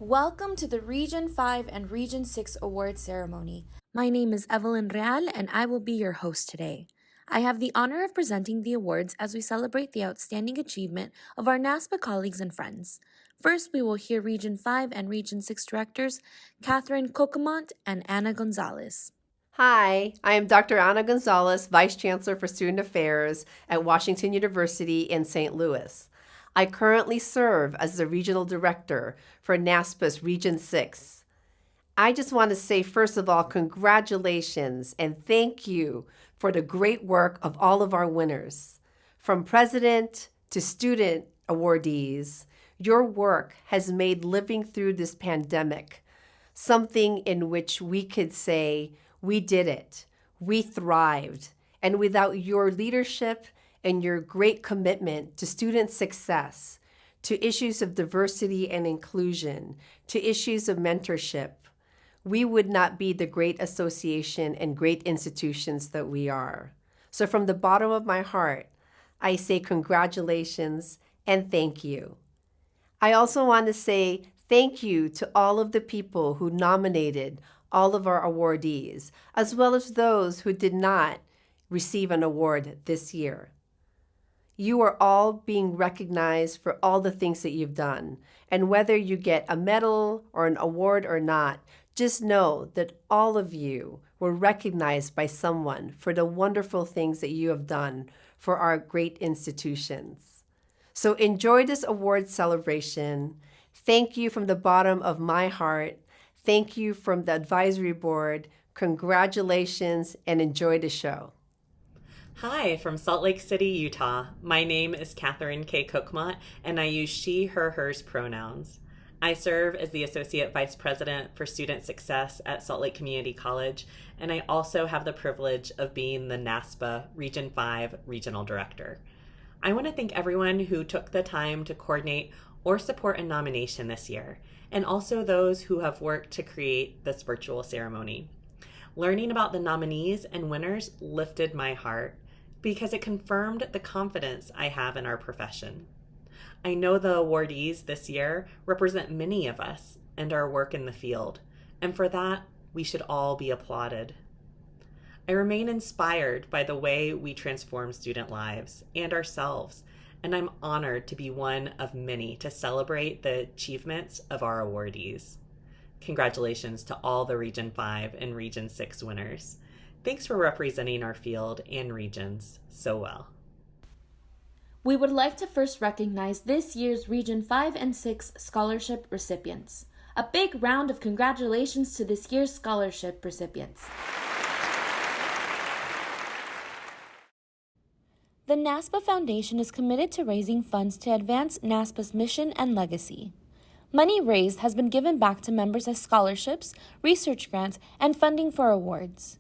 Welcome to the Region 5 and Region 6 award ceremony. My name is Evelyn Real and I will be your host today. I have the honor of presenting the awards as we celebrate the outstanding achievement of our NASPA colleagues and friends. First, we will hear Region 5 and Region 6 directors, Catherine Cocamont and Anna Gonzalez. Hi, I am Dr. Ana Gonzalez, Vice Chancellor for Student Affairs at Washington University in St. Louis. I currently serve as the Regional Director for NASPA's Region 6. I just want to say, first of all, congratulations and thank you for the great work of all of our winners. From President to student awardees, your work has made living through this pandemic something in which we could say, we did it, we thrived, and without your leadership and your great commitment to student success, to issues of diversity and inclusion, to issues of mentorship, we would not be the great association and great institutions that we are. So from the bottom of my heart, I say congratulations and thank you. I also want to say thank you to all of the people who nominated all of our awardees, as well as those who did not receive an award this year. You are all being recognized for all the things that you've done. And whether you get a medal or an award or not, just know that all of you were recognized by someone for the wonderful things that you have done for our great institutions. So enjoy this award celebration. Thank you from the bottom of my heart. Thank you from the advisory board. Congratulations and enjoy the show. Hi, from Salt Lake City, Utah. My name is Catherine K. Cocamont, and I use she, her, hers pronouns. I serve as the Associate Vice President for Student Success at Salt Lake Community College, and I also have the privilege of being the NASPA Region 5 Regional Director. I want to thank everyone who took the time to coordinate or support a nomination this year, and also those who have worked to create this virtual ceremony. Learning about the nominees and winners lifted my heart because it confirmed the confidence I have in our profession. I know the awardees this year represent many of us and our work in the field, and for that, we should all be applauded. I remain inspired by the way we transform student lives and ourselves, and I'm honored to be one of many to celebrate the achievements of our awardees. Congratulations to all the Region 5 and Region 6 winners. Thanks for representing our field and regions so well. We would like to first recognize this year's Region 5 and 6 scholarship recipients. A big round of congratulations to this year's scholarship recipients. The NASPA Foundation is committed to raising funds to advance NASPA's mission and legacy. Money raised has been given back to members as scholarships, research grants, and funding for awards.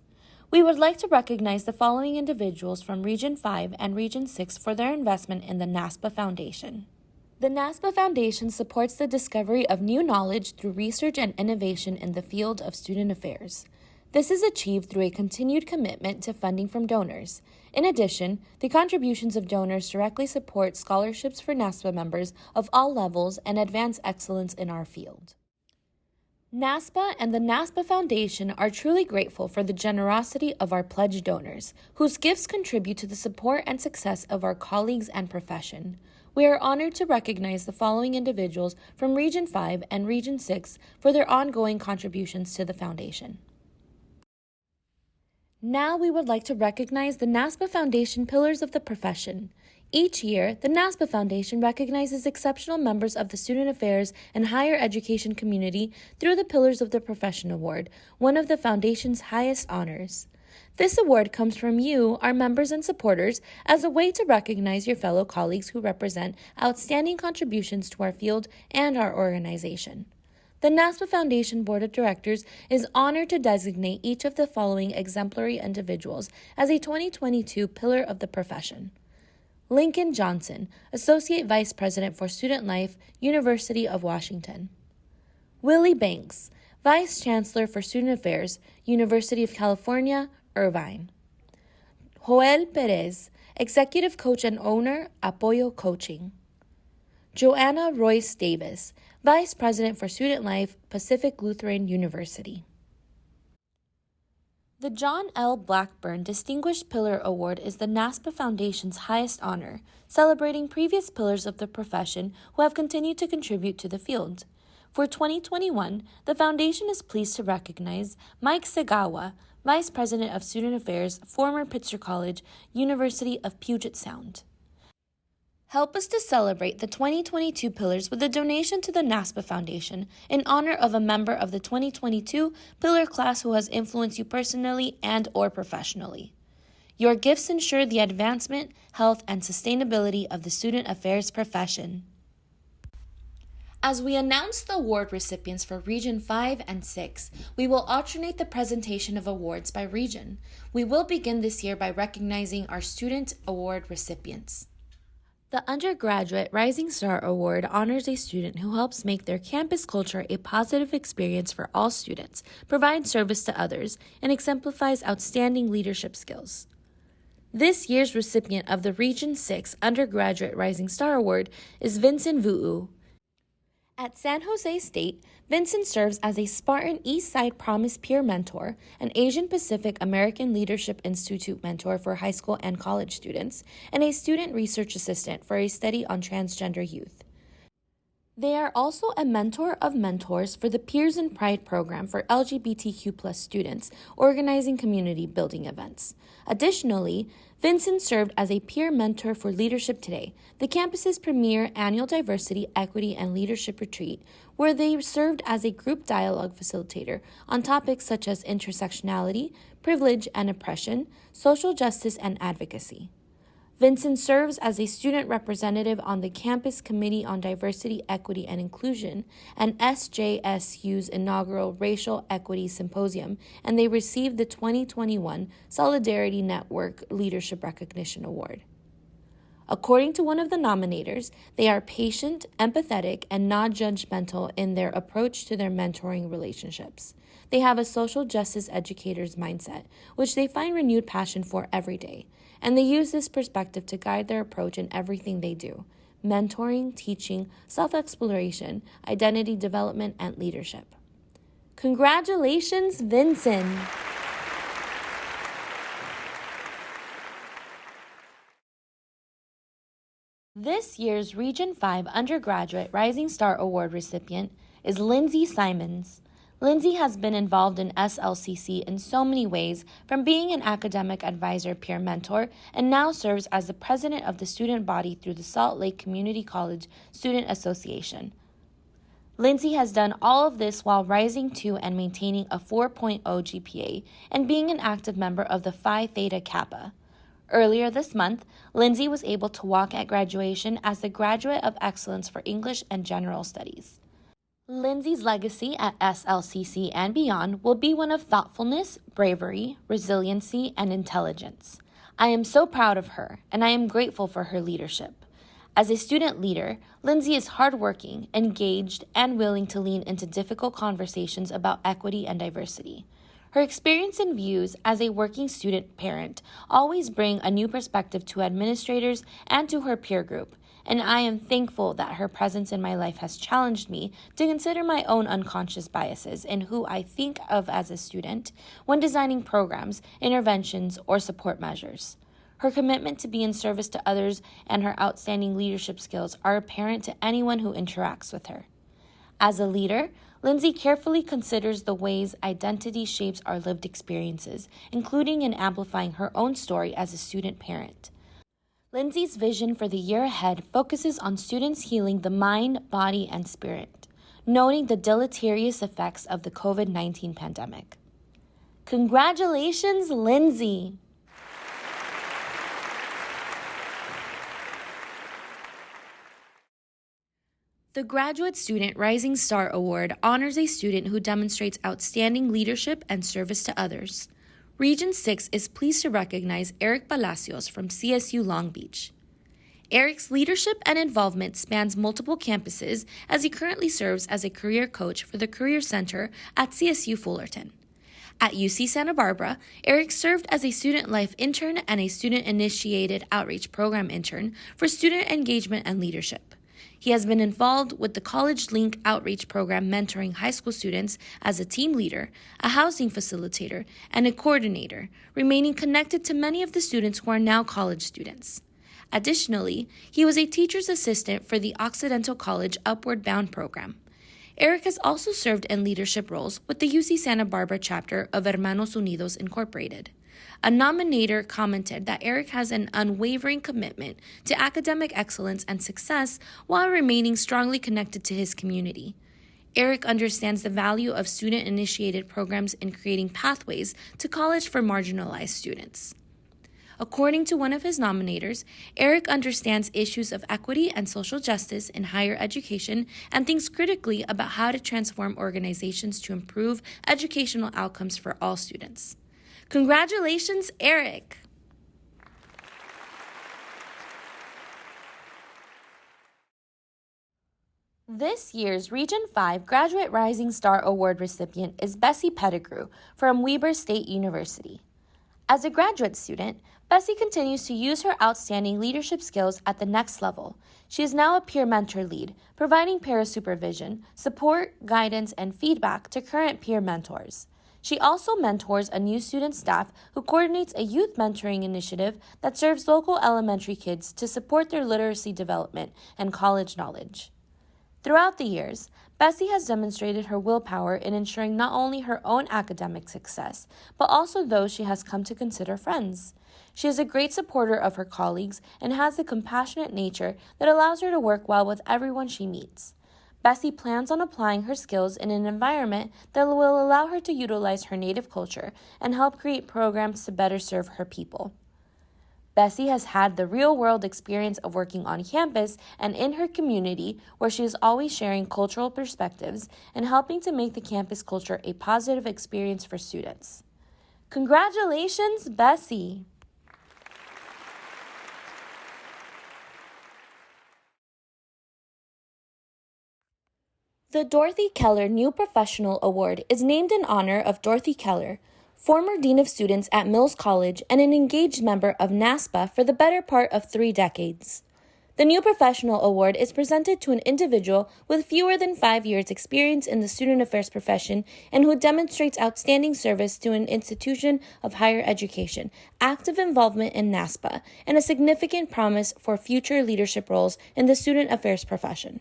We would like to recognize the following individuals from Region 5 and Region 6 for their investment in the NASPA Foundation. The NASPA Foundation supports the discovery of new knowledge through research and innovation in the field of student affairs. This is achieved through a continued commitment to funding from donors. In addition, the contributions of donors directly support scholarships for NASPA members of all levels and advance excellence in our field. NASPA and the NASPA Foundation are truly grateful for the generosity of our pledge donors, whose gifts contribute to the support and success of our colleagues and profession. We are honored to recognize the following individuals from Region 5 and Region 6 for their ongoing contributions to the Foundation. Now we would like to recognize the NASPA Foundation Pillars of the Profession. Each year, the NASPA Foundation recognizes exceptional members of the student affairs and higher education community through the Pillars of the Profession Award, one of the Foundation's highest honors. This award comes from you, our members and supporters, as a way to recognize your fellow colleagues who represent outstanding contributions to our field and our organization. The NASPA Foundation Board of Directors is honored to designate each of the following exemplary individuals as a 2022 Pillar of the Profession. Lincoln Johnson, Associate Vice President for Student Life, University of Washington. Willie Banks, Vice Chancellor for Student Affairs, University of California, Irvine. Joel Perez, Executive Coach and Owner, Apoyo Coaching. Joanna Royce Davis, Vice President for Student Life, Pacific Lutheran University. The John L. Blackburn Distinguished Pillar Award is the NASPA Foundation's highest honor, celebrating previous pillars of the profession who have continued to contribute to the field. For 2021, the Foundation is pleased to recognize Mike Segawa, Vice President of Student Affairs, former Pitzer College, University of Puget Sound. Help us to celebrate the 2022 pillars with a donation to the NASPA Foundation in honor of a member of the 2022 pillar class who has influenced you personally and or professionally. Your gifts ensure the advancement, health, and sustainability of the student affairs profession. As we announce the award recipients for Region 5 and 6, we will alternate the presentation of awards by region. We will begin this year by recognizing our Student Award recipients. The Undergraduate Rising Star Award honors a student who helps make their campus culture a positive experience for all students, provides service to others, and exemplifies outstanding leadership skills. This year's recipient of the Region 6 Undergraduate Rising Star Award is Vincent Vu'u. At San Jose State, Vincent serves as a Spartan East Side Promise Peer Mentor, an Asian Pacific American Leadership Institute mentor for high school and college students, and a student research assistant for a study on transgender youth. They are also a mentor of mentors for the Peers in Pride program for LGBTQ+ students, organizing community building events. Additionally, Vincent served as a peer mentor for Leadership Today, the campus's premier annual diversity, equity, and leadership retreat, where they served as a group dialogue facilitator on topics such as intersectionality, privilege and oppression, social justice, and advocacy. Vincent serves as a student representative on the Campus Committee on Diversity, Equity, and Inclusion and SJSU's inaugural Racial Equity Symposium, and they received the 2021 Solidarity Network Leadership Recognition Award. According to one of the nominators, they are patient, empathetic, and non-judgmental in their approach to their mentoring relationships. They have a social justice educator's mindset, which they find renewed passion for every day, and they use this perspective to guide their approach in everything they do: mentoring, teaching, self-exploration, identity development, and leadership. Congratulations, Vincent! This year's Region 5 Undergraduate Rising Star Award recipient is Lindsay Simons. Lindsay has been involved in SLCC in so many ways, from being an academic advisor, peer mentor, and now serves as the president of the student body through the Salt Lake Community College Student Association. Lindsay has done all of this while rising to and maintaining a 4.0 GPA and being an active member of the Phi Theta Kappa. Earlier this month, Lindsay was able to walk at graduation as the Graduate of Excellence for English and General Studies. Lindsay's legacy at SLCC and beyond will be one of thoughtfulness, bravery, resiliency, and intelligence. I am so proud of her, and I am grateful for her leadership. As a student leader, Lindsay is hardworking, engaged, and willing to lean into difficult conversations about equity and diversity. Her experience and views as a working student parent always bring a new perspective to administrators and to her peer group, and I am thankful that her presence in my life has challenged me to consider my own unconscious biases in who I think of as a student when designing programs, interventions, or support measures. Her commitment to be in service to others and her outstanding leadership skills are apparent to anyone who interacts with her. As a leader, Lindsay carefully considers the ways identity shapes our lived experiences, including in amplifying her own story as a student parent. Lindsay's vision for the year ahead focuses on students healing the mind, body, and spirit, noting the deleterious effects of the COVID-19 pandemic. Congratulations, Lindsay! The Graduate Student Rising Star Award honors a student who demonstrates outstanding leadership and service to others. Region 6 is pleased to recognize Eric Palacios from CSU Long Beach. Eric's leadership and involvement spans multiple campuses as he currently serves as a career coach for the Career Center at CSU Fullerton. At UC Santa Barbara, Eric served as a student life intern and a student-initiated outreach program intern for student engagement and leadership. He has been involved with the College Link outreach program, mentoring high school students as a team leader, a housing facilitator, and a coordinator, remaining connected to many of the students who are now college students. Additionally, he was a teacher's assistant for the Occidental College Upward Bound program. Eric has also served in leadership roles with the UC Santa Barbara chapter of Hermanos Unidos Incorporated. A nominator commented that Eric has an unwavering commitment to academic excellence and success while remaining strongly connected to his community. Eric understands the value of student-initiated programs in creating pathways to college for marginalized students. According to one of his nominators, Eric understands issues of equity and social justice in higher education and thinks critically about how to transform organizations to improve educational outcomes for all students. Congratulations, Eric! This year's Region 5 Graduate Rising Star Award recipient is Bessie Pettigrew from Weber State University. As a graduate student, Bessie continues to use her outstanding leadership skills at the next level. She is now a peer mentor lead, providing peer supervision, support, guidance, and feedback to current peer mentors. She also mentors a new student staff who coordinates a youth mentoring initiative that serves local elementary kids to support their literacy development and college knowledge. Throughout the years, Bessie has demonstrated her willpower in ensuring not only her own academic success, but also those she has come to consider friends. She is a great supporter of her colleagues and has a compassionate nature that allows her to work well with everyone she meets. Bessie plans on applying her skills in an environment that will allow her to utilize her native culture and help create programs to better serve her people. Bessie has had the real-world experience of working on campus and in her community, where she is always sharing cultural perspectives and helping to make the campus culture a positive experience for students. Congratulations, Bessie! The Dorothy Keller New Professional Award is named in honor of Dorothy Keller, former Dean of Students at Mills College and an engaged member of NASPA for the better part of 3 decades. The New Professional Award is presented to an individual with fewer than 5 years' experience in the student affairs profession and who demonstrates outstanding service to an institution of higher education, active involvement in NASPA, and a significant promise for future leadership roles in the student affairs profession.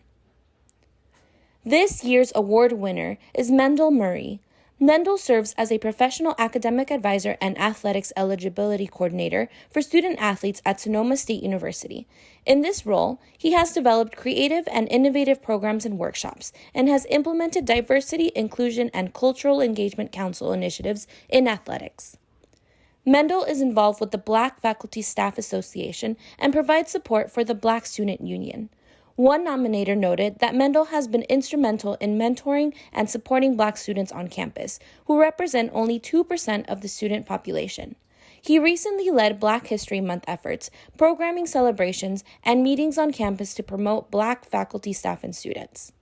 This year's award winner is Mendel Murray. Mendel serves as a professional academic advisor and athletics eligibility coordinator for student athletes at Sonoma State University. In this role, he has developed creative and innovative programs and workshops and has implemented diversity, inclusion, and cultural engagement council initiatives in athletics. Mendel is involved with the Black Faculty Staff Association and provides support for the Black Student Union. One nominator noted that Mendel has been instrumental in mentoring and supporting Black students on campus, who represent only 2% of the student population. He recently led Black History Month efforts, programming celebrations, and meetings on campus to promote Black faculty, staff, and students.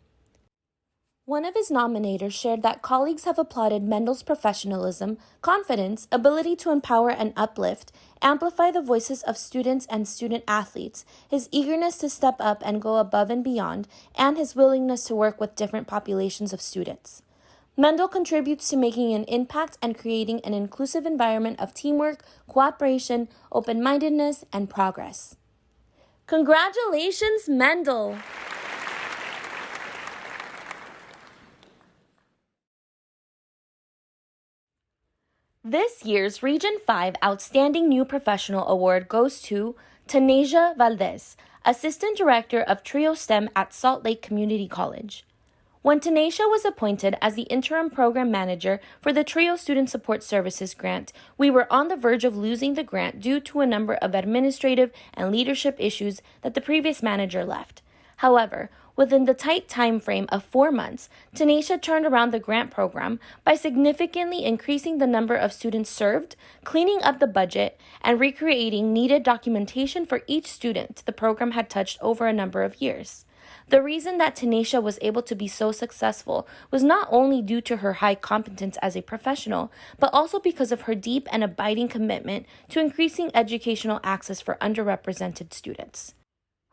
One of his nominators shared that colleagues have applauded Mendel's professionalism, confidence, ability to empower and uplift, amplify the voices of students and student athletes, his eagerness to step up and go above and beyond, and his willingness to work with different populations of students. Mendel contributes to making an impact and creating an inclusive environment of teamwork, cooperation, open-mindedness, and progress. Congratulations, Mendel! This year's Region 5 Outstanding New Professional Award goes to Taneja Valdez, Assistant Director of Trio STEM at Salt Lake Community College. When Taneja was appointed as the Interim Program Manager for the Trio Student Support Services grant, we were on the verge of losing the grant due to a number of administrative and leadership issues that the previous manager left. However, within the tight time frame of 4 months, Taneja turned around the grant program by significantly increasing the number of students served, cleaning up the budget, and recreating needed documentation for each student the program had touched over a number of years. The reason that Taneja was able to be so successful was not only due to her high competence as a professional, but also because of her deep and abiding commitment to increasing educational access for underrepresented students.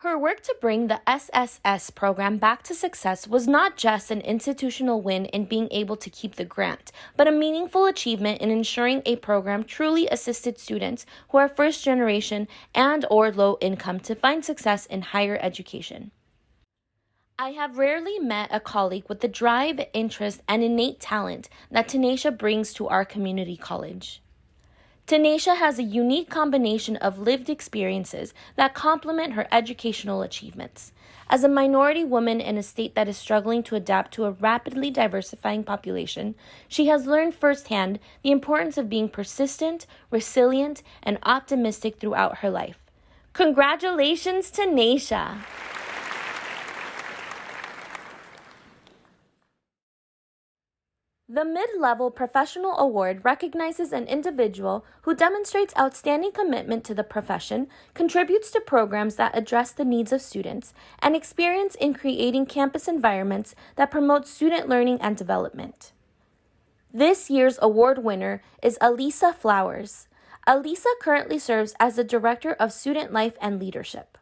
Her work to bring the SSS program back to success was not just an institutional win in being able to keep the grant, but a meaningful achievement in ensuring a program truly assisted students who are first generation and or low income to find success in higher education. I have rarely met a colleague with the drive, interest, and innate talent that Tanisha brings to our community college. Tanisha has a unique combination of lived experiences that complement her educational achievements. As a minority woman in a state that is struggling to adapt to a rapidly diversifying population, she has learned firsthand the importance of being persistent, resilient, and optimistic throughout her life. Congratulations, Tanisha! The Mid-Level Professional Award recognizes an individual who demonstrates outstanding commitment to the profession, contributes to programs that address the needs of students, and experience in creating campus environments that promote student learning and development. This year's award winner is Alisa Flowers. Alisa currently serves as the Director of Student Life and Leadership.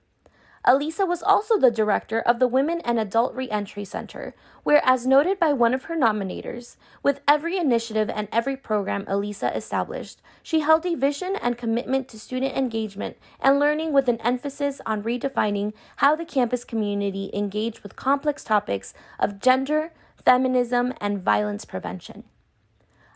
Alisa was also the director of the Women and Adult Reentry Center, where, as noted by one of her nominators, with every initiative and every program Alisa established, she held a vision and commitment to student engagement and learning with an emphasis on redefining how the campus community engaged with complex topics of gender, feminism, and violence prevention.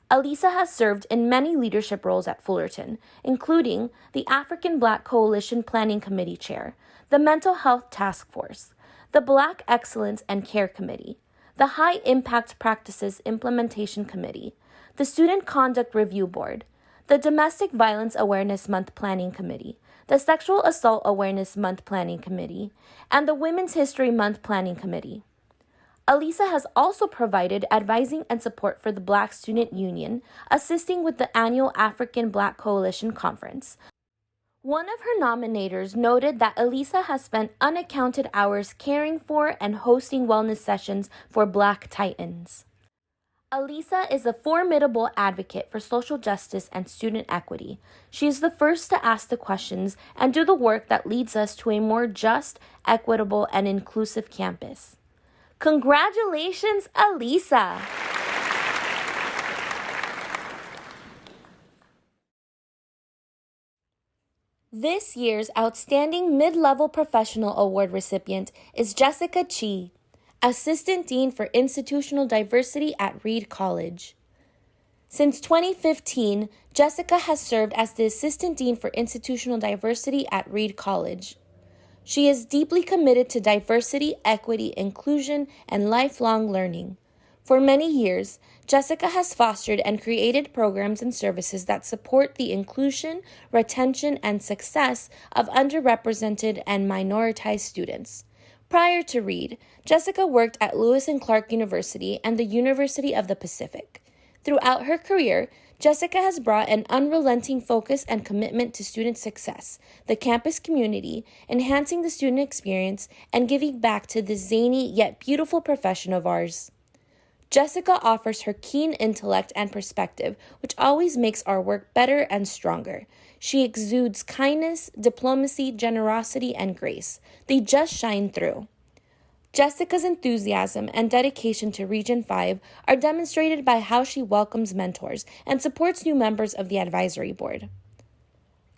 Alisa has served in many leadership roles at Fullerton, including the African Black Coalition Planning Committee Chair, the Mental Health Task Force, the Black Excellence and Care Committee, the High Impact Practices Implementation Committee, the Student Conduct Review Board, the Domestic Violence Awareness Month Planning Committee, the Sexual Assault Awareness Month Planning Committee, and the Women's History Month Planning Committee. Alisa has also provided advising and support for the Black Student Union, assisting with the annual African Black Coalition Conference. One of her nominators noted that Alisa has spent unaccounted hours caring for and hosting wellness sessions for Black Titans. Alisa is a formidable advocate for social justice and student equity. She is the first to ask the questions and do the work that leads us to a more just, equitable, and inclusive campus. Congratulations, Alisa! This year's Outstanding Mid-Level Professional Award recipient is Jessica Chi, Assistant Dean for Institutional Diversity at Reed College. Since 2015, Jessica has served as the Assistant Dean for Institutional Diversity at Reed College. She is deeply committed to diversity, equity, inclusion, and lifelong learning. For many years, Jessica has fostered and created programs and services that support the inclusion, retention, and success of underrepresented and minoritized students. Prior to Reed, Jessica worked at Lewis and Clark University and the University of the Pacific. Throughout her career, Jessica has brought an unrelenting focus and commitment to student success, the campus community, enhancing the student experience, and giving back to this zany yet beautiful profession of ours. Jessica offers her keen intellect and perspective, which always makes our work better and stronger. She exudes kindness, diplomacy, generosity, and grace. They just shine through. Jessica's enthusiasm and dedication to Region 5 are demonstrated by how she welcomes mentors and supports new members of the advisory board.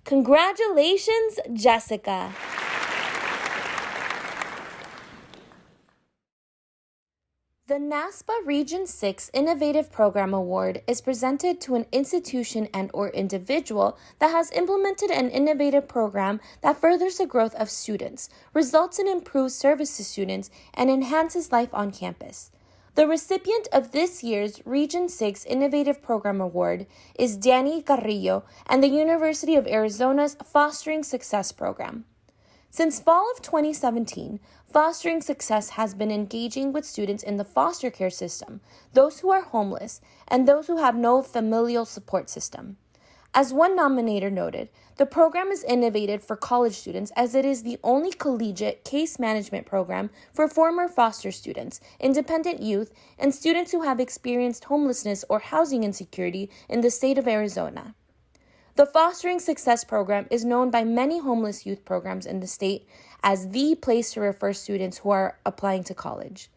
Congratulations, Jessica! The NASPA Region 6 Innovative Program Award is presented to an institution and/or individual that has implemented an innovative program that furthers the growth of students, results in improved service to students, and enhances life on campus. The recipient of this year's Region 6 Innovative Program Award is Danny Carrillo and the University of Arizona's Fostering Success Program. Since fall of 2017, Fostering Success has been engaging with students in the foster care system, those who are homeless, and those who have no familial support system. As one nominator noted, the program is innovative for college students as it is the only collegiate case management program for former foster students, independent youth, and students who have experienced homelessness or housing insecurity in the state of Arizona. The Fostering Success Program is known by many homeless youth programs in the state as the place to refer students who are applying to college.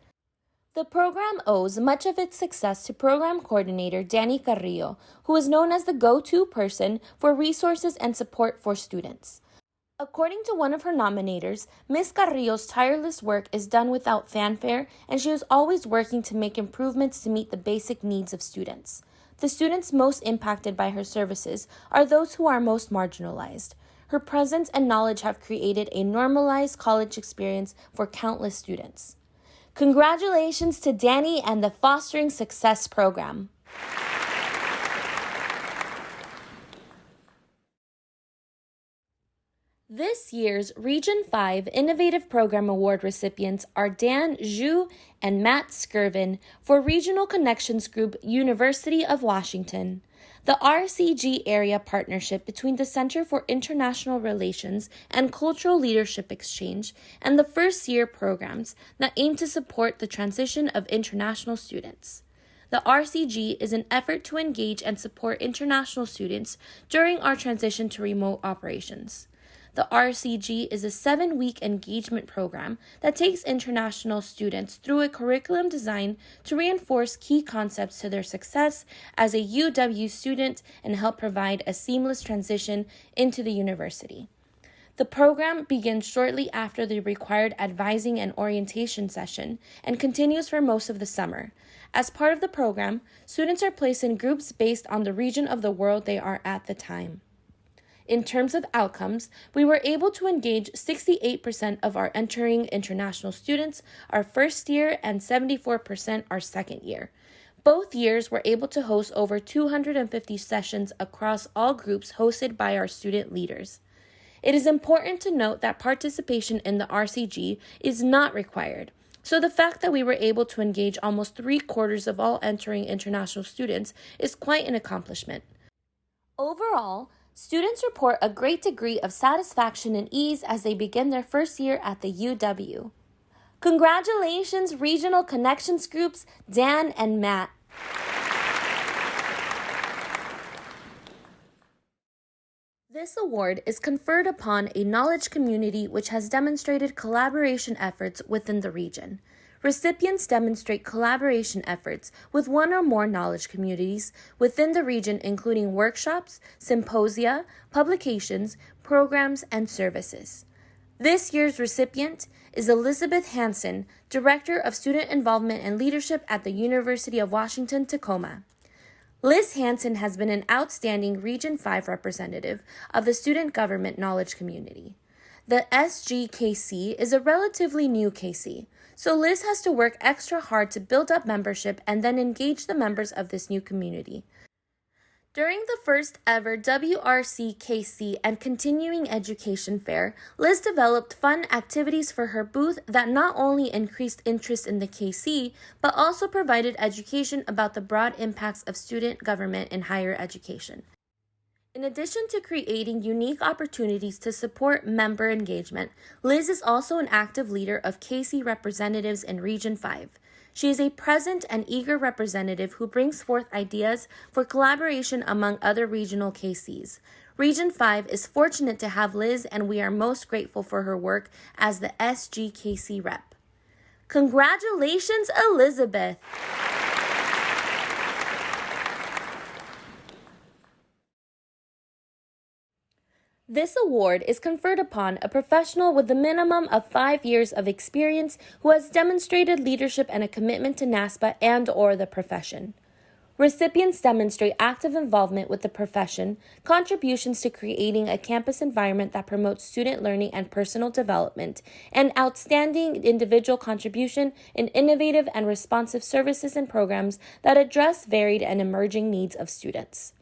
The program owes much of its success to program coordinator Danny Carrillo, who is known as the go-to person for resources and support for students. According to one of her nominators, Ms. Carrillo's tireless work is done without fanfare, and she is always working to make improvements to meet the basic needs of students. The students most impacted by her services are those who are most marginalized. Her presence and knowledge have created a normalized college experience for countless students. Congratulations to Danny and the Fostering Success Program. This year's Region 5 Innovative Program Award recipients are Dan Zhu and Matt Skirvin for Regional Connections Group, University of Washington. The RCG Area Partnership between the Center for International Relations and Cultural Leadership Exchange and the First Year programs that aim to support the transition of international students. The RCG is an effort to engage and support international students during our transition to remote operations. The RCG is a 7-week engagement program that takes international students through a curriculum designed to reinforce key concepts to their success as a UW student and help provide a seamless transition into the university. The program begins shortly after the required advising and orientation session and continues for most of the summer. As part of the program, students are placed in groups based on the region of the world they are at the time. In terms of outcomes, we were able to engage 68% of our entering international students our first year and 74% our second year. Both years were able to host over 250 sessions across all groups hosted by our student leaders. It is important to note that participation in the RCG is not required. So the fact that we were able to engage almost 3/4 of all entering international students is quite an accomplishment. Overall, students report a great degree of satisfaction and ease as they begin their first year at the UW. Congratulations, Regional Connections Groups, Dan and Matt. This award is conferred upon a knowledge community which has demonstrated collaboration efforts within the region. Recipients demonstrate collaboration efforts with one or more knowledge communities within the region, including workshops, symposia, publications, programs, and services. This year's recipient is Elizabeth Hansen, Director of Student Involvement and Leadership at the University of Washington, Tacoma. Liz Hansen has been an outstanding Region 5 representative of the student government knowledge community. The SGKC is a relatively new KC, so Liz has to work extra hard to build up membership and then engage the members of this new community. During the first ever WRC-KC and Continuing Education Fair, Liz developed fun activities for her booth that not only increased interest in the KC, but also provided education about the broad impacts of student government in higher education. In addition to creating unique opportunities to support member engagement, Liz is also an active leader of KC representatives in Region 5. She is a present and eager representative who brings forth ideas for collaboration among other regional KCs. Region 5 is fortunate to have Liz, and we are most grateful for her work as the SGKC rep. Congratulations, Elizabeth! This award is conferred upon a professional with a minimum of 5 years of experience who has demonstrated leadership and a commitment to NASPA and/or the profession. Recipients demonstrate active involvement with the profession, contributions to creating a campus environment that promotes student learning and personal development, and outstanding individual contribution in innovative and responsive services and programs that address varied and emerging needs of students.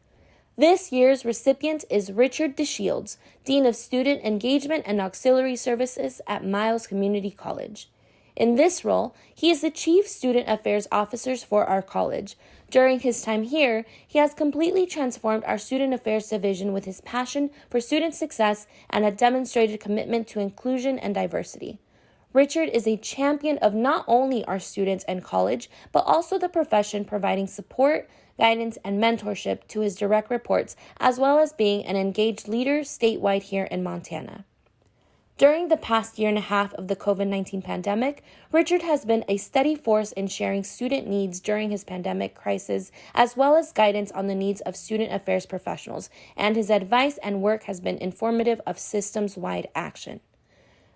This year's recipient is Richard DeShields, Dean of Student Engagement and Auxiliary Services at Miles Community College. In this role, he is the Chief Student Affairs Officer for our college. During his time here, he has completely transformed our Student Affairs Division with his passion for student success and a demonstrated commitment to inclusion and diversity. Richard is a champion of not only our students and college, but also the profession, providing support, guidance, and mentorship to his direct reports, as well as being an engaged leader statewide here in Montana. During the past year and a half of the COVID-19 pandemic, Richard has been a steady force in sharing student needs during his pandemic crisis, as well as guidance on the needs of student affairs professionals, and his advice and work has been informative of systems-wide action.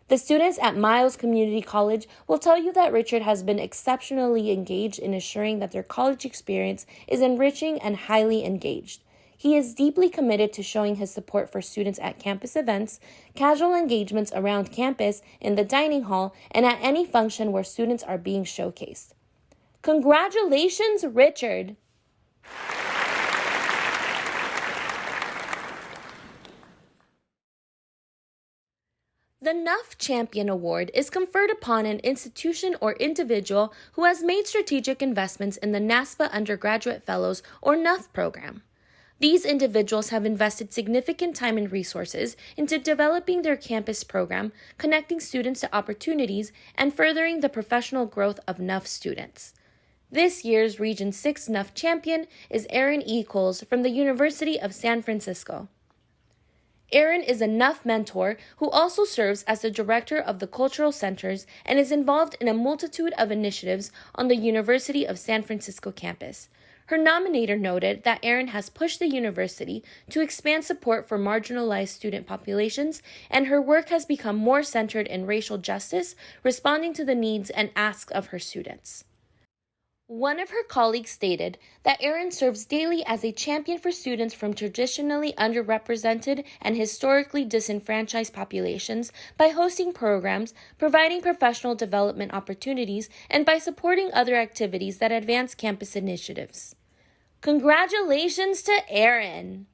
The students at Miles Community College will tell you that Richard has been exceptionally engaged in assuring that their college experience is enriching and highly engaged. He is deeply committed to showing his support for students at campus events, casual engagements around campus, in the dining hall, and at any function where students are being showcased. Congratulations, Richard! The NUF Champion Award is conferred upon an institution or individual who has made strategic investments in the NASPA Undergraduate Fellows or NUF program. These individuals have invested significant time and resources into developing their campus program, connecting students to opportunities, and furthering the professional growth of NUF students. This year's Region 6 NUF champion is Aaron E. Coles from the University of San Francisco. Aaron is a NUF mentor who also serves as the director of the Cultural Centers and is involved in a multitude of initiatives on the University of San Francisco campus. Her nominator noted that Aaron has pushed the university to expand support for marginalized student populations, and her work has become more centered in racial justice, responding to the needs and asks of her students. One of her colleagues stated that Aaron serves daily as a champion for students from traditionally underrepresented and historically disenfranchised populations by hosting programs, providing professional development opportunities, and by supporting other activities that advance campus initiatives. Congratulations to Aaron!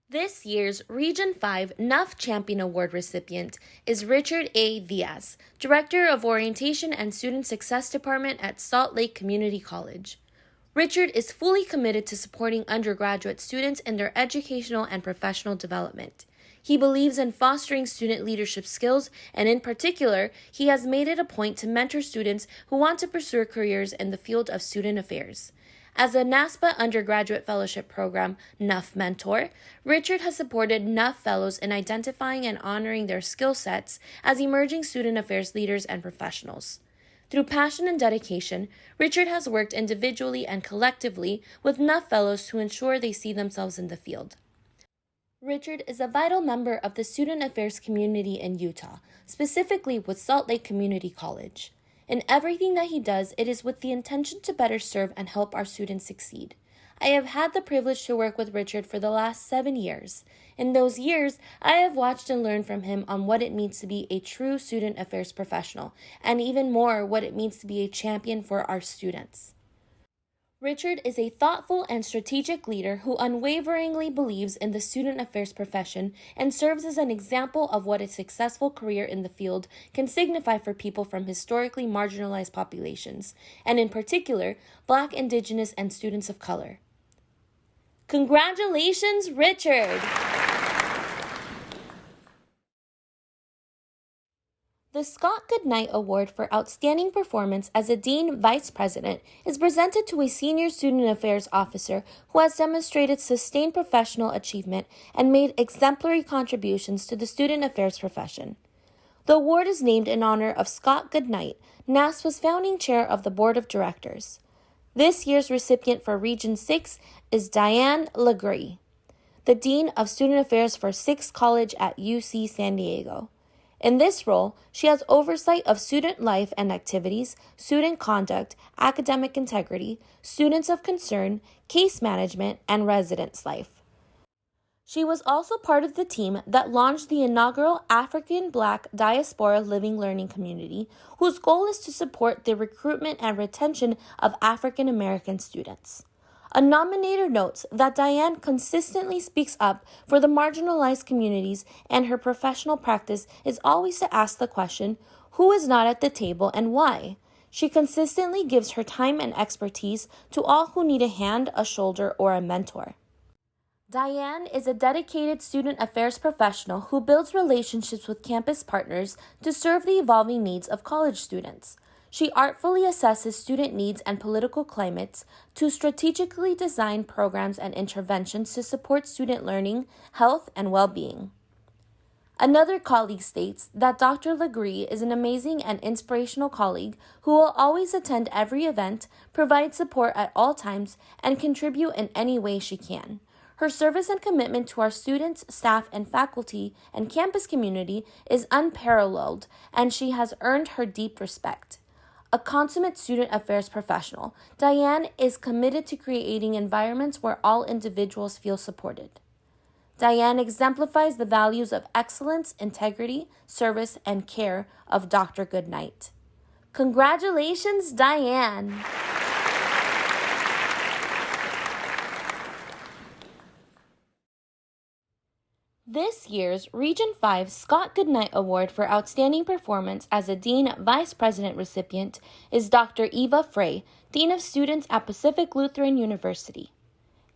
This year's Region 5 NUF Champion Award recipient is Richard A. Diaz, Director of Orientation and Student Success Department at Salt Lake Community College. Richard is fully committed to supporting undergraduate students in their educational and professional development. He believes in fostering student leadership skills, and in particular, he has made it a point to mentor students who want to pursue careers in the field of student affairs. As a NASPA undergraduate fellowship program NUF mentor, Richard has supported NUF fellows in identifying and honoring their skill sets as emerging student affairs leaders and professionals. Through passion and dedication, Richard has worked individually and collectively with NUF fellows to ensure they see themselves in the field. Richard is a vital member of the student affairs community in Utah, specifically with Salt Lake Community College. In everything that he does, it is with the intention to better serve and help our students succeed. I have had the privilege to work with Richard for the last 7 years. In those years, I have watched and learned from him on what it means to be a true student affairs professional, and even more, what it means to be a champion for our students. Richard is a thoughtful and strategic leader who unwaveringly believes in the student affairs profession and serves as an example of what a successful career in the field can signify for people from historically marginalized populations, and in particular, Black, Indigenous, and students of color. Congratulations, Richard! The Scott Goodnight Award for Outstanding Performance as a Dean Vice President is presented to a senior student affairs officer who has demonstrated sustained professional achievement and made exemplary contributions to the student affairs profession. The award is named in honor of Scott Goodnight, NASPA's founding chair of the board of directors. This year's recipient for Region 6 is Diane Legree, the Dean of Student Affairs for Six College at UC San Diego. In this role, she has oversight of student life and activities, student conduct, academic integrity, students of concern, case management, and residence life. She was also part of the team that launched the inaugural African Black Diaspora Living Learning Community, whose goal is to support the recruitment and retention of African American students. A nominator notes that Diane consistently speaks up for the marginalized communities, and her professional practice is always to ask the question, who is not at the table and why? She consistently gives her time and expertise to all who need a hand, a shoulder, or a mentor. Diane is a dedicated student affairs professional who builds relationships with campus partners to serve the evolving needs of college students. She artfully assesses student needs and political climates to strategically design programs and interventions to support student learning, health, and well-being. Another colleague states that Dr. Legree is an amazing and inspirational colleague who will always attend every event, provide support at all times, and contribute in any way she can. Her service and commitment to our students, staff, and faculty and campus community is unparalleled, and she has earned her deep respect. A consummate student affairs professional, Diane is committed to creating environments where all individuals feel supported. Diane exemplifies the values of excellence, integrity, service, and care of Dr. Goodnight. Congratulations, Diane! This year's Region 5 Scott Goodnight Award for Outstanding Performance as a Dean Vice President recipient is Dr. Eva Frey, Dean of Students at Pacific Lutheran University.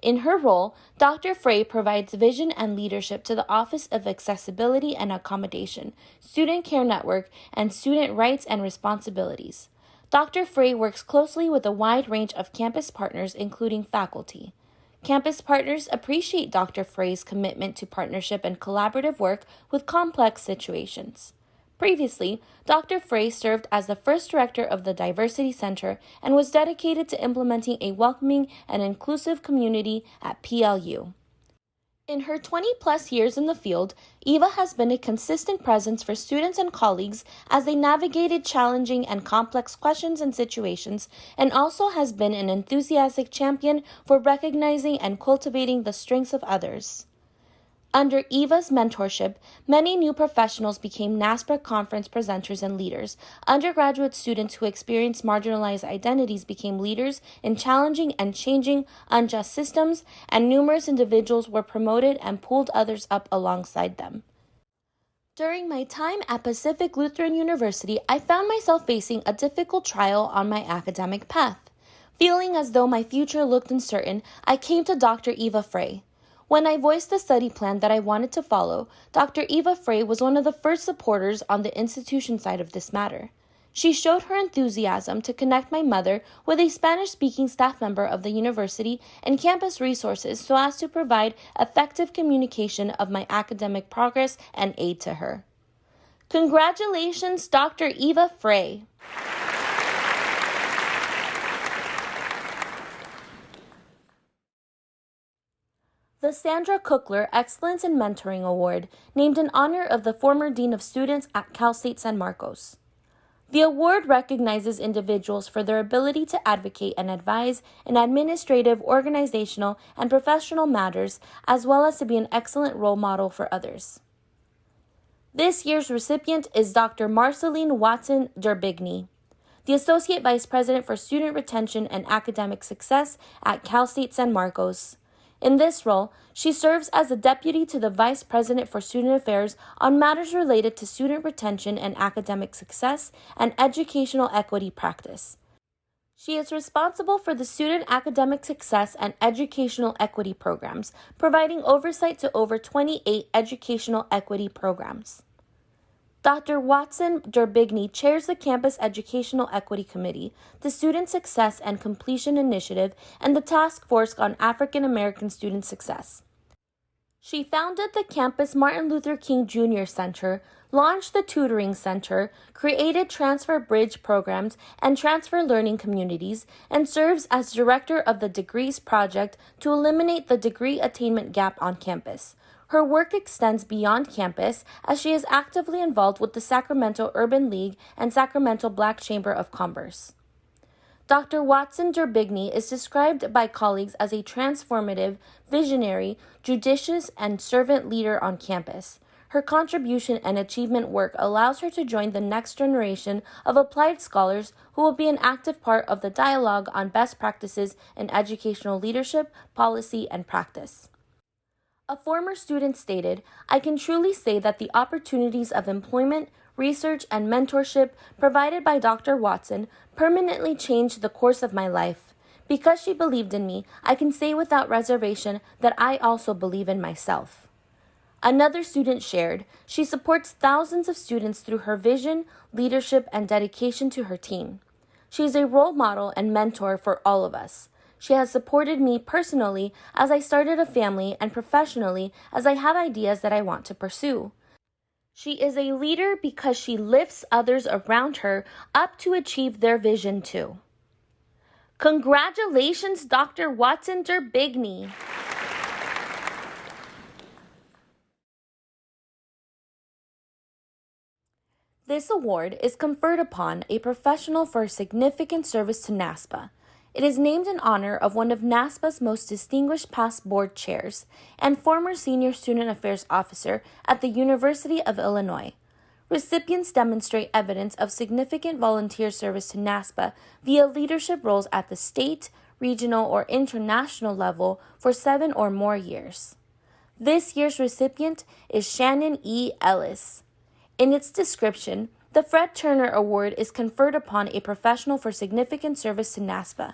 In her role, Dr. Frey provides vision and leadership to the Office of Accessibility and Accommodation, Student Care Network, and Student Rights and Responsibilities. Dr. Frey works closely with a wide range of campus partners, including faculty. Campus partners appreciate Dr. Frey's commitment to partnership and collaborative work with complex situations. Previously, Dr. Frey served as the first director of the Diversity Center and was dedicated to implementing a welcoming and inclusive community at PLU. In her 20-plus years in the field, Eva has been a consistent presence for students and colleagues as they navigated challenging and complex questions and situations, and also has been an enthusiastic champion for recognizing and cultivating the strengths of others. Under Eva's mentorship, many new professionals became NASPA conference presenters and leaders. Undergraduate students who experienced marginalized identities became leaders in challenging and changing unjust systems, and numerous individuals were promoted and pulled others up alongside them. During my time at Pacific Lutheran University, I found myself facing a difficult trial on my academic path. Feeling as though my future looked uncertain, I came to Dr. Eva Frey. When I voiced the study plan that I wanted to follow, Dr. Eva Frey was one of the first supporters on the institution side of this matter. She showed her enthusiasm to connect my mother with a Spanish-speaking staff member of the university and campus resources so as to provide effective communication of my academic progress and aid to her. Congratulations, Dr. Eva Frey! The Sandra Cookler Excellence in Mentoring Award, named in honor of the former Dean of Students at Cal State San Marcos. The award recognizes individuals for their ability to advocate and advise in administrative, organizational, and professional matters, as well as to be an excellent role model for others. This year's recipient is Dr. Marceline Watson Derbigny, the Associate Vice President for Student Retention and Academic Success at Cal State San Marcos. In this role, she serves as a deputy to the Vice President for Student Affairs on matters related to student retention and academic success and educational equity practice. She is responsible for the student academic success and educational equity programs, providing oversight to over 28 educational equity programs. Dr. Watson Derbigny chairs the Campus Educational Equity Committee, the Student Success and Completion Initiative, and the Task Force on African American Student Success. She founded the Campus Martin Luther King Jr. Center, launched the Tutoring Center, created Transfer Bridge programs and transfer learning communities, and serves as director of the Degrees Project to eliminate the degree attainment gap on campus. Her work extends beyond campus as she is actively involved with the Sacramento Urban League and Sacramento Black Chamber of Commerce. Dr. Watson Derbigny is described by colleagues as a transformative, visionary, judicious, and servant leader on campus. Her contribution and achievement work allows her to join the next generation of applied scholars who will be an active part of the dialogue on best practices in educational leadership, policy, and practice. A former student stated, "I can truly say that the opportunities of employment, research, and mentorship provided by Dr. Watson permanently changed the course of my life. Because she believed in me, I can say without reservation that I also believe in myself." Another student shared, "She supports thousands of students through her vision, leadership, and dedication to her team. She is a role model and mentor for all of us. She has supported me personally as I started a family and professionally as I have ideas that I want to pursue. She is a leader because she lifts others around her up to achieve their vision too. Congratulations, Dr. Watson Derbigny. This award is conferred upon a professional for significant service to NASPA. It is named in honor of one of NASPA's most distinguished past board chairs and former senior student affairs officer at the University of Illinois. Recipients demonstrate evidence of significant volunteer service to NASPA via leadership roles at the state, regional, or international level for 7 or more years. This year's recipient is Shannon E. Ellis. In its description, the Fred Turner Award is conferred upon a professional for significant service to NASPA.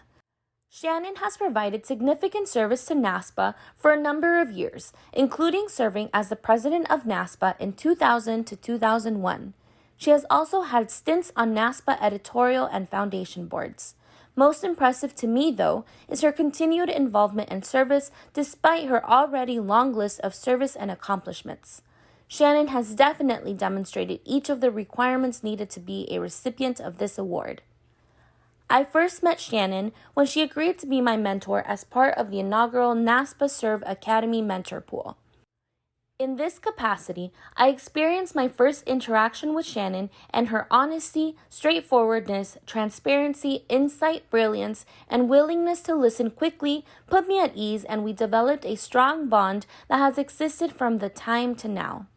Shannon has provided significant service to NASPA for a number of years, including serving as the president of NASPA in 2000 to 2001. She has also had stints on NASPA editorial and foundation boards. Most impressive to me, though, is her continued involvement and service despite her already long list of service and accomplishments. Shannon has definitely demonstrated each of the requirements needed to be a recipient of this award. I first met Shannon when she agreed to be my mentor as part of the inaugural NASPA Serve Academy Mentor Pool. In this capacity, I experienced my first interaction with Shannon, and her honesty, straightforwardness, transparency, insight, brilliance, and willingness to listen quickly put me at ease, and we developed a strong bond that has existed from the time to now.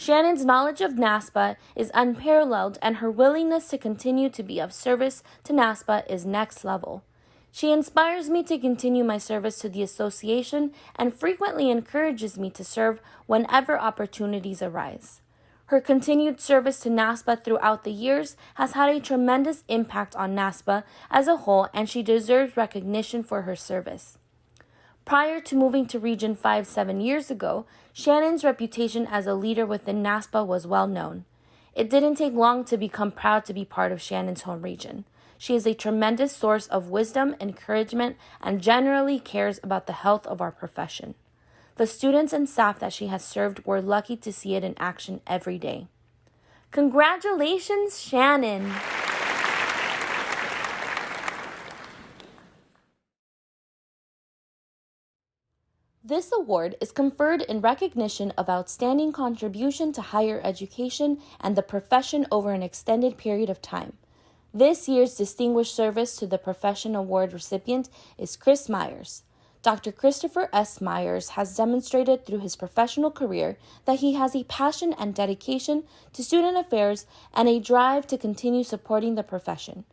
Shannon's knowledge of NASPA is unparalleled, and her willingness to continue to be of service to NASPA is next level. She inspires me to continue my service to the association and frequently encourages me to serve whenever opportunities arise. Her continued service to NASPA throughout the years has had a tremendous impact on NASPA as a whole, and she deserves recognition for her service. Prior to moving to Region 5 7 years ago, Shannon's reputation as a leader within NASPA was well known. It didn't take long to become proud to be part of Shannon's home region. She is a tremendous source of wisdom, encouragement, and generally cares about the health of our profession. The students and staff that she has served were lucky to see it in action every day. Congratulations, Shannon! This award is conferred in recognition of outstanding contribution to higher education and the profession over an extended period of time. This year's Distinguished Service to the Profession Award recipient is Chris Myers. Dr. Christopher S. Myers has demonstrated through his professional career that he has a passion and dedication to student affairs and a drive to continue supporting the profession.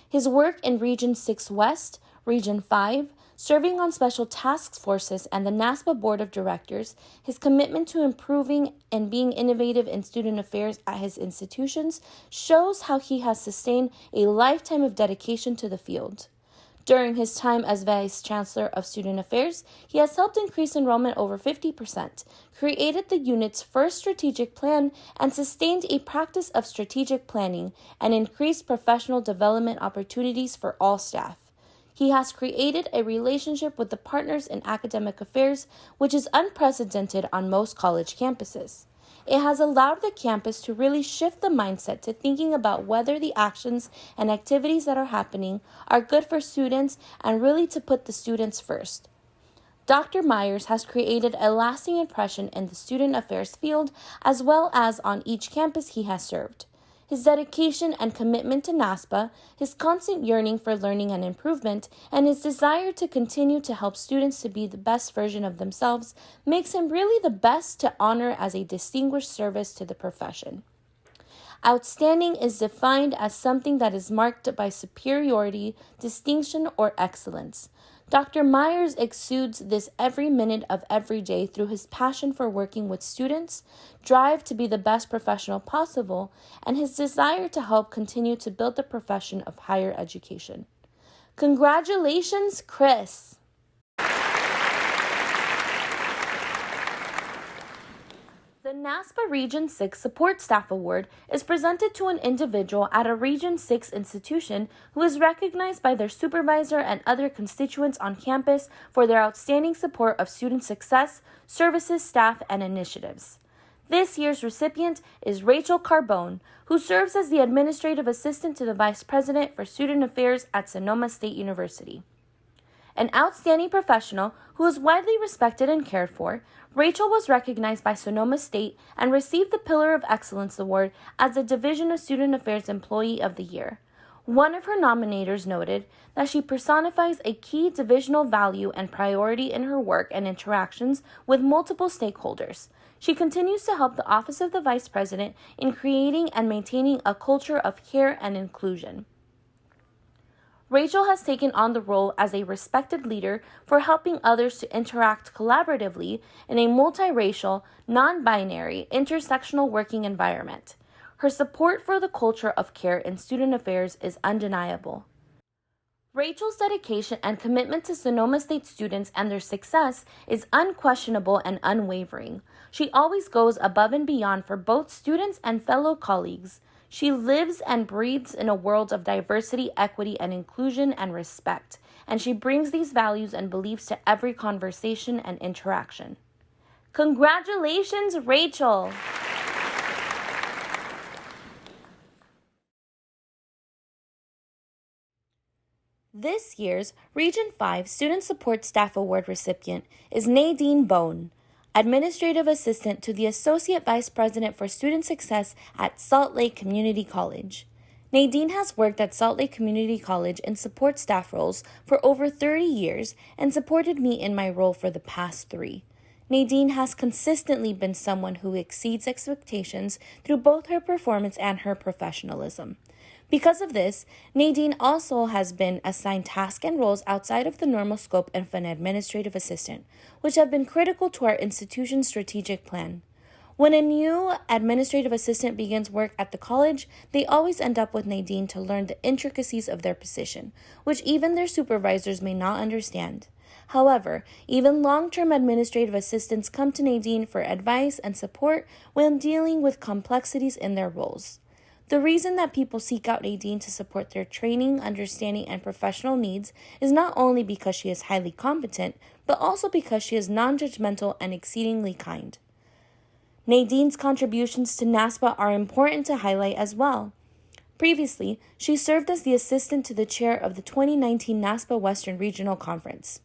His work in Region 6 West, Region 5, serving on special task forces and the NASPA Board of Directors, his commitment to improving and being innovative in student affairs at his institutions shows how he has sustained a lifetime of dedication to the field. During his time as Vice Chancellor of Student Affairs, he has helped increase enrollment over 50%, created the unit's first strategic plan, and sustained a practice of strategic planning and increased professional development opportunities for all staff. He has created a relationship with the partners in academic affairs, which is unprecedented on most college campuses. It has allowed the campus to really shift the mindset to thinking about whether the actions and activities that are happening are good for students and really to put the students first. Dr. Myers has created a lasting impression in the student affairs field as well as on each campus he has served. His dedication and commitment to NASPA, his constant yearning for learning and improvement, and his desire to continue to help students to be the best version of themselves makes him really the best to honor as a distinguished service to the profession. Outstanding is defined as something that is marked by superiority, distinction, or excellence. Dr. Myers exudes this every minute of every day through his passion for working with students, drive to be the best professional possible, and his desire to help continue to build the profession of higher education. Congratulations, Chris! The The NASPA Region 6 Support Staff Award is presented to an individual at a Region 6 institution who is recognized by their supervisor and other constituents on campus for their outstanding support of student success, services, staff, and initiatives. This year's recipient is Rachel Carbone, who serves as the Administrative Assistant to the Vice President for Student Affairs at Sonoma State University. An outstanding professional who is widely respected and cared for, Rachel was recognized by Sonoma State and received the Pillar of Excellence Award as the Division of Student Affairs Employee of the Year. One of her nominators noted that she personifies a key divisional value and priority in her work and interactions with multiple stakeholders. She continues to help the Office of the Vice President in creating and maintaining a culture of care and inclusion. Rachel has taken on the role as a respected leader for helping others to interact collaboratively in a multiracial, non-binary, intersectional working environment. Her support for the culture of care in student affairs is undeniable. Rachel's dedication and commitment to Sonoma State students and their success is unquestionable and unwavering. She always goes above and beyond for both students and fellow colleagues. She lives and breathes in a world of diversity, equity, and inclusion and respect, and she brings these values and beliefs to every conversation and interaction. Congratulations, Rachel! This year's Region 5 Student Support Staff Award recipient is Nadine Bone, Administrative Assistant to the Associate Vice President for Student Success at Salt Lake Community College. Nadine has worked at Salt Lake Community College in support staff roles for over 30 years and supported me in my role for the past 3. Nadine has consistently been someone who exceeds expectations through both her performance and her professionalism. Because of this, Nadine also has been assigned tasks and roles outside of the normal scope of an administrative assistant, which have been critical to our institution's strategic plan. When a new administrative assistant begins work at the college, they always end up with Nadine to learn the intricacies of their position, which even their supervisors may not understand. However, even long-term administrative assistants come to Nadine for advice and support when dealing with complexities in their roles. The reason that people seek out Nadine to support their training, understanding, and professional needs is not only because she is highly competent, but also because she is non-judgmental and exceedingly kind. Nadine's contributions to NASPA are important to highlight as well. Previously, she served as the assistant to the chair of the 2019 NASPA Western Regional Conference.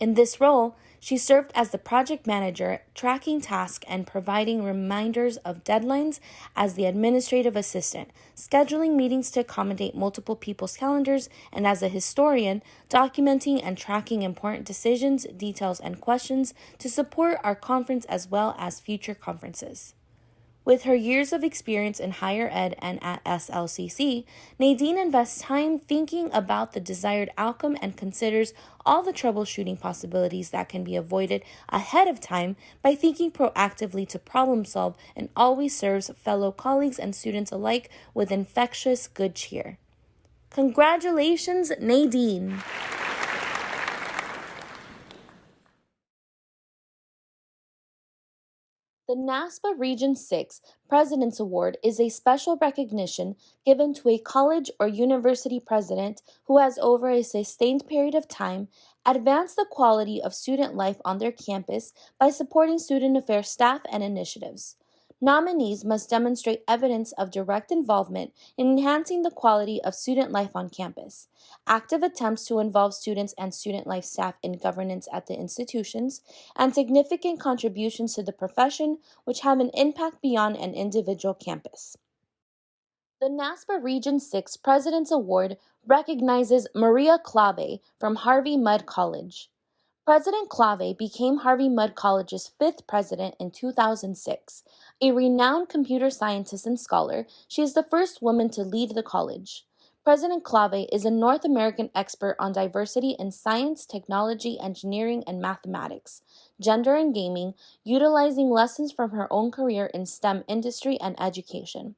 In this role, she served as the project manager, tracking tasks and providing reminders of deadlines as the administrative assistant, scheduling meetings to accommodate multiple people's calendars, and as a historian, documenting and tracking important decisions, details, and questions to support our conference as well as future conferences. With her years of experience in higher ed and at SLCC, Nadine invests time thinking about the desired outcome and considers all the troubleshooting possibilities that can be avoided ahead of time by thinking proactively to problem solve, and always serves fellow colleagues and students alike with infectious good cheer. Congratulations, Nadine! The NASPA Region 6 President's Award is a special recognition given to a college or university president who has, over a sustained period of time, advanced the quality of student life on their campus by supporting student affairs staff and initiatives. Nominees must demonstrate evidence of direct involvement in enhancing the quality of student life on campus, active attempts to involve students and student life staff in governance at the institutions, and significant contributions to the profession which have an impact beyond an individual campus. The NASPA Region 6 President's Award recognizes Maria Clave from Harvey Mudd College. President Clave became Harvey Mudd College's 5th president in 2006. A renowned computer scientist and scholar, she is the first woman to lead the college. President Clave is a North American expert on diversity in science, technology, engineering, and mathematics, gender and gaming, utilizing lessons from her own career in STEM industry and education.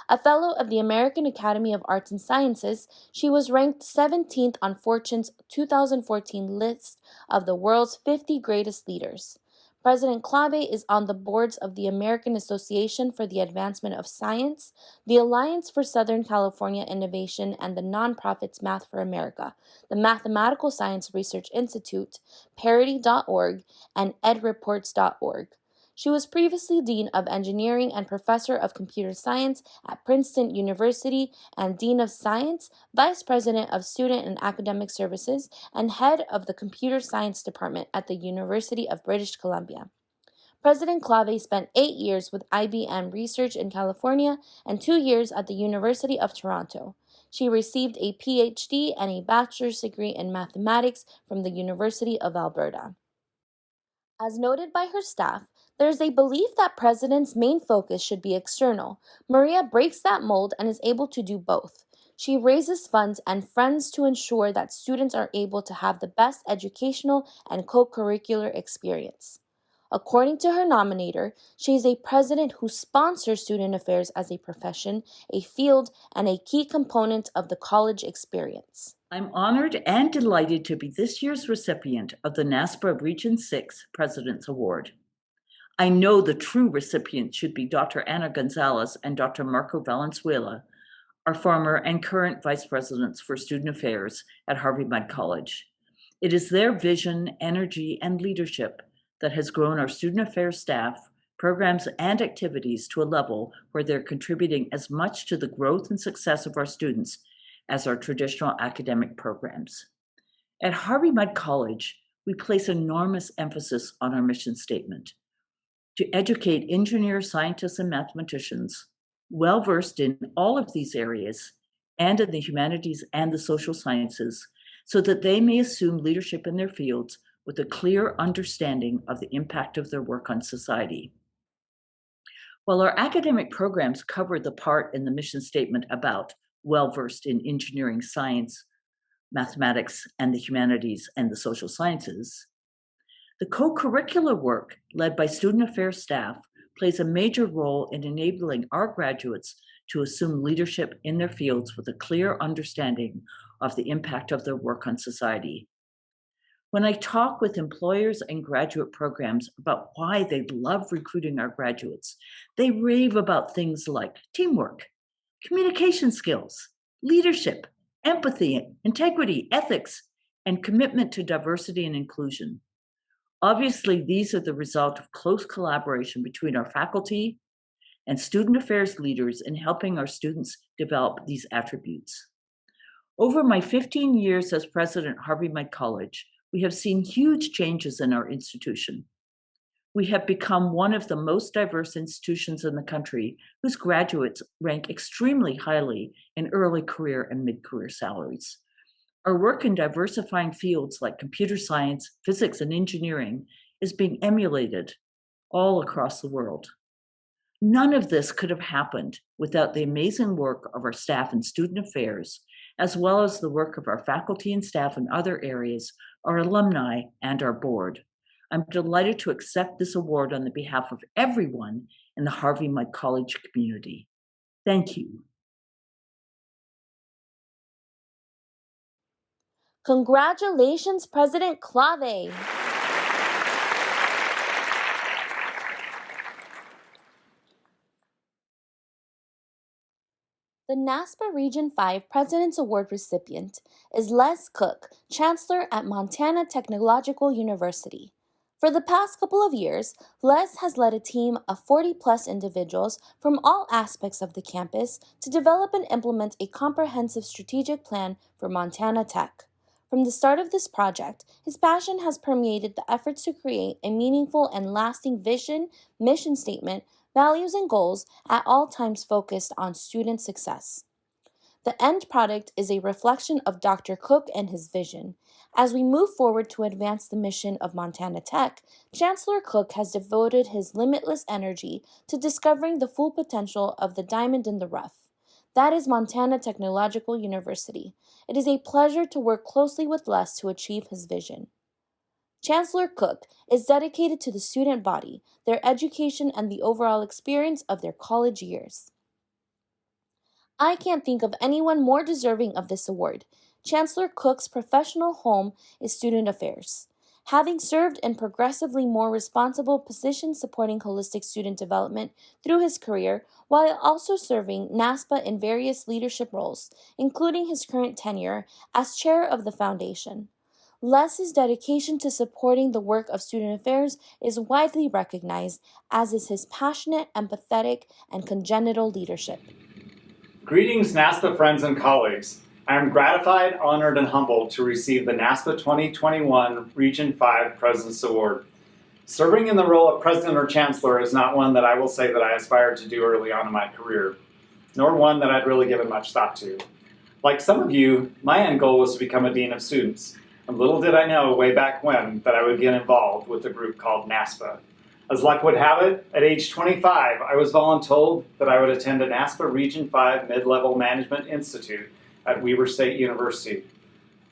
A fellow of the American Academy of Arts and Sciences, she was ranked 17th on Fortune's 2014 list of the world's 50 greatest leaders. President Clave is on the boards of the American Association for the Advancement of Science, the Alliance for Southern California Innovation, and the nonprofits Math for America, the Mathematical Science Research Institute, Parity.org, and edreports.org. She was previously Dean of Engineering and Professor of Computer Science at Princeton University and Dean of Science, Vice President of Student and Academic Services, and Head of the Computer Science Department at the University of British Columbia. President Clave spent 8 years with IBM Research in California and 2 years at the University of Toronto. She received a PhD and a bachelor's degree in mathematics from the University of Alberta. As noted by her staff, there is a belief that president's main focus should be external. Maria breaks that mold and is able to do both. She raises funds and friends to ensure that students are able to have the best educational and co-curricular experience. According to her nominator, she is a president who sponsors student affairs as a profession, a field, and a key component of the college experience. I'm honored and delighted to be this year's recipient of the NASPA Region 6 President's Award. I know the true recipients should be Dr. Ana Gonzalez and Dr. Marco Valenzuela, our former and current vice presidents for student affairs at Harvey-Mudd College. It is their vision, energy, and leadership that has grown our student affairs staff, programs, and activities to a level where they're contributing as much to the growth and success of our students as our traditional academic programs. At Harvey-Mudd College, we place enormous emphasis on our mission statement: to educate engineers, scientists, and mathematicians well-versed in all of these areas and in the humanities and the social sciences, so that they may assume leadership in their fields with a clear understanding of the impact of their work on society. While our academic programs cover the part in the mission statement about well-versed in engineering, science, mathematics, and the humanities and the social sciences, the co-curricular work led by student affairs staff plays a major role in enabling our graduates to assume leadership in their fields with a clear understanding of the impact of their work on society. When I talk with employers and graduate programs about why they love recruiting our graduates, they rave about things like teamwork, communication skills, leadership, empathy, integrity, ethics, and commitment to diversity and inclusion. Obviously, these are the result of close collaboration between our faculty and student affairs leaders in helping our students develop these attributes. Over my 15 years as president at Harvey-Mudd College, we have seen huge changes in our institution. We have become one of the most diverse institutions in the country whose graduates rank extremely highly in early career and mid-career salaries. Our work in diversifying fields like computer science, physics, and engineering is being emulated all across the world. None of this could have happened without the amazing work of our staff in student affairs, as well as the work of our faculty and staff in other areas, our alumni, and our board. I'm delighted to accept this award on the behalf of everyone in the Harvey-Mudd College community. Thank you. Congratulations, President Clave! The NASPA Region 5 President's Award recipient is Les Cook, Chancellor at Montana Technological University. For the past couple of years, Les has led a team of 40-plus individuals from all aspects of the campus to develop and implement a comprehensive strategic plan for Montana Tech. From the start of this project, his passion has permeated the efforts to create a meaningful and lasting vision, mission statement, values, and goals at all times focused on student success. The end product is a reflection of Dr. Cook and his vision. As we move forward to advance the mission of Montana Tech, Chancellor Cook has devoted his limitless energy to discovering the full potential of the diamond in the rough. That is Montana Technological University. It is a pleasure to work closely with Les to achieve his vision. Chancellor Cook is dedicated to the student body, their education, and the overall experience of their college years. I can't think of anyone more deserving of this award. Chancellor Cook's professional home is student affairs. having served in progressively more responsible positions supporting holistic student development through his career, while also serving NASPA in various leadership roles, including his current tenure as chair of the foundation. Les's dedication to supporting the work of student affairs is widely recognized, as is his passionate, empathetic, and congenital leadership. Greetings, NASPA friends and colleagues. I am gratified, honored, and humbled to receive the NASPA 2021 Region 5 President's Award. Serving in the role of President or Chancellor is not one that I will say that I aspired to do early on in my career, nor one that I'd really given much thought to. Like some of you, my end goal was to become a Dean of Students, and little did I know way back when that I would get involved with a group called NASPA. As luck would have it, at age 25, I was voluntold that I would attend a NASPA Region 5 Mid-Level Management Institute at Weber State University.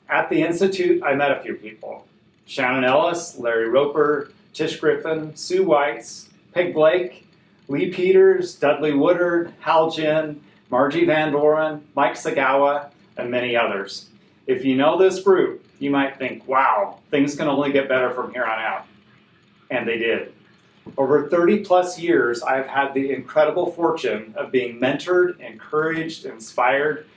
At the Institute, I met a few people. Shannon Ellis, Larry Roper, Tish Griffin, Sue Weitz, Peg Blake, Lee Peters, Dudley Woodard, Hal Jin, Margie Van Doren, Mike Sagawa, and many others. If you know this group, you might think, wow, things can only get better from here on out. And they did. Over 30 plus years, I've had the incredible fortune of being mentored, encouraged, inspired,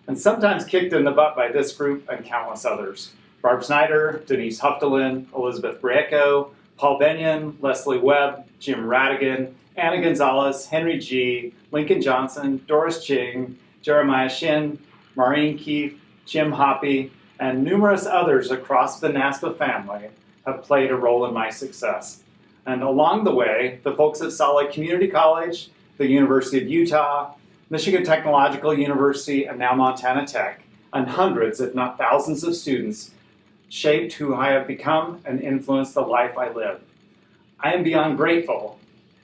and sometimes kicked in the butt by this group and countless others. Barb Snyder, Denise Huftelin, Elizabeth Brieco, Paul Benyon, Leslie Webb, Jim Radigan, Anna Gonzalez, Henry G., Lincoln Johnson, Doris Ching, Jeremiah Shin, Maureen Keefe, Jim Hoppy, and numerous others across the NASPA family have played a role in my success. And along the way, the folks at Salt Lake Community College, the University of Utah, Michigan Technological University, and now Montana Tech, and hundreds, if not thousands of students, shaped who I have become and influenced the life I live. I am beyond grateful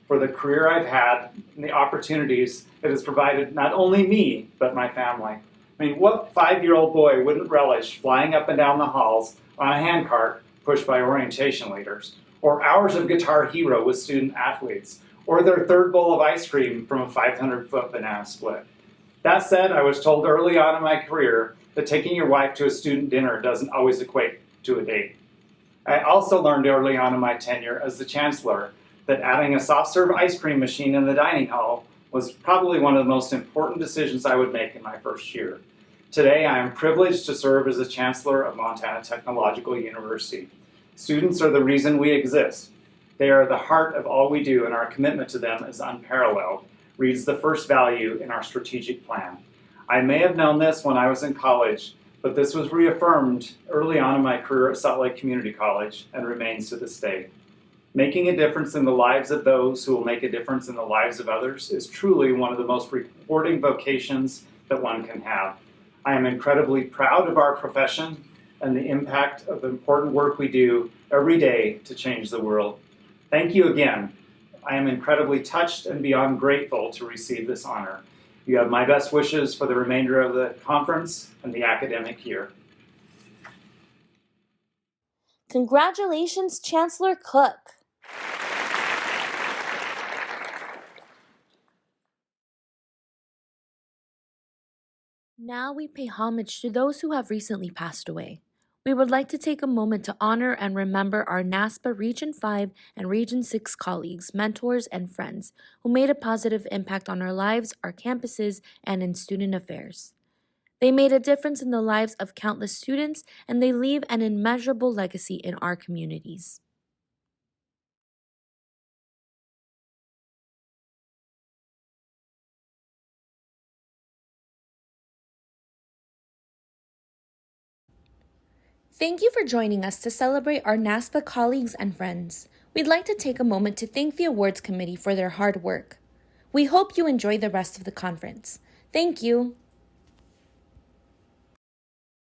for the career I've had and the opportunities it has provided not only me, but my family. I mean, what 5-year-old boy wouldn't relish flying up and down the halls on a handcart pushed by orientation leaders, or hours of Guitar Hero with student athletes, or their third bowl of ice cream from a 500-foot banana split? That said, I was told early on in my career that taking your wife to a student dinner doesn't always equate to a date. I also learned early on in my tenure as the chancellor that adding a soft serve ice cream machine in the dining hall was probably one of the most important decisions I would make in my first year. Today, I am privileged to serve as the chancellor of Montana Technological University. Students are the reason we exist. They are the heart of all we do, and our commitment to them is unparalleled, reads the first value in our strategic plan. I may have known this when I was in college, but this was reaffirmed early on in my career at Salt Lake Community College and remains to this day. Making a difference in the lives of those who will make a difference in the lives of others is truly one of the most rewarding vocations that one can have. I am incredibly proud of our profession and the impact of the important work we do every day to change the world. Thank you again. I am incredibly touched and beyond grateful to receive this honor. You have my best wishes for the remainder of the conference and the academic year. Congratulations, Chancellor Cook. Now we pay homage to those who have recently passed away. We would like to take a moment to honor and remember our NASPA Region 5 and Region 6 colleagues, mentors, and friends who made a positive impact on our lives, our campuses, and in student affairs. They made a difference in the lives of countless students, and they leave an immeasurable legacy in our communities. Thank you for joining us to celebrate our NASPA colleagues and friends. We'd like to take a moment to thank the awards committee for their hard work. We hope you enjoy the rest of the conference. Thank you.